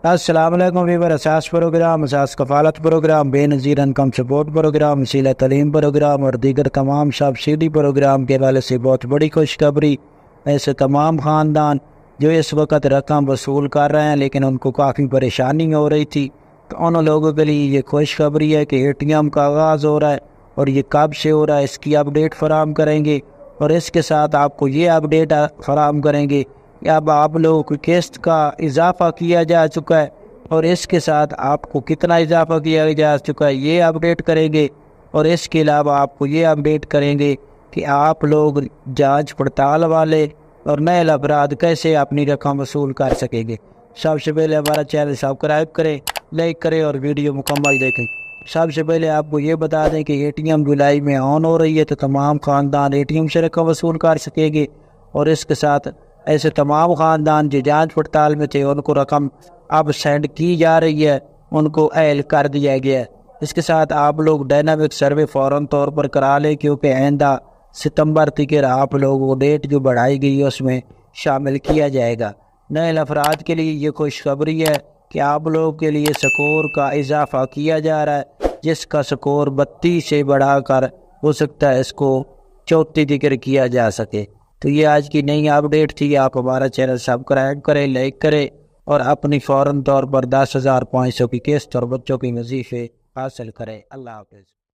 السلام علیکم ویور، اساس پروگرام، اساس کفالت پروگرام، بے نظیر انکم سپورٹ پروگرام، وسیلہ تعلیم پروگرام اور دیگر تمام سبسڈی پروگرام کے حوالے سے بہت بڑی خوشخبری۔ ایسے تمام خاندان جو اس وقت رقم وصول کر رہے ہیں لیکن ان کو کافی پریشانی ہو رہی تھی، تو ان لوگوں کے لیے یہ خوشخبری ہے کہ اے ٹی ایم کا آغاز ہو رہا ہے، اور یہ کب سے ہو رہا ہے اس کی اپڈیٹ فراہم کریں گے، اور اس کے ساتھ آپ کو یہ اپڈیٹ فراہم کریں گے کہ اب آپ لوگوں کی قسط کا اضافہ کیا جا چکا ہے، اور اس کے ساتھ آپ کو کتنا اضافہ کیا جا چکا ہے یہ اپڈیٹ کریں گے، اور اس کے علاوہ آپ کو یہ اپڈیٹ کریں گے کہ آپ لوگ جانچ پڑتال والے اور نئے افراد کیسے اپنی رقم وصول کر سکیں گے۔ سب سے پہلے ہمارا چینل سبسکرائب کریں، لائک کریں اور ویڈیو مکمل دیکھیں۔ سب سے پہلے آپ کو یہ بتا دیں کہ اے ٹی ایم جولائی میں آن ہو رہی ہے، تو تمام خاندان اے ٹی ایم سے رقم وصول کر سکیں گے، اور اس کے ساتھ ایسے تمام خاندان جو جانچ پڑتال میں تھے ان کو رقم اب سینڈ کی جا رہی ہے، ان کو اہل کر دیا گیا ہے۔ اس کے ساتھ آپ لوگ ڈائنامک سروے فوراً طور پر کرا لیں، کیونکہ آئندہ ستمبر تک آپ لوگوں کو ڈیٹ جو بڑھائی گئی ہے اس میں شامل کیا جائے گا۔ نئے افراد کے لیے یہ خوشخبری ہے کہ آپ لوگوں کے لیے سکور کا اضافہ کیا جا رہا ہے، جس کا سکور 32 سے بڑھا کر ہو سکتا ہے اس کو 34 ذکر کیا جا سکے۔ تو یہ آج کی نئی اپڈیٹ تھی۔ آپ ہمارا چینل سبسکرائب کریں، لائک کریں اور اپنی فوراً طور پر 10,500 کی قسط اور بچوں کی وظیفے حاصل کریں۔ اللہ حافظ۔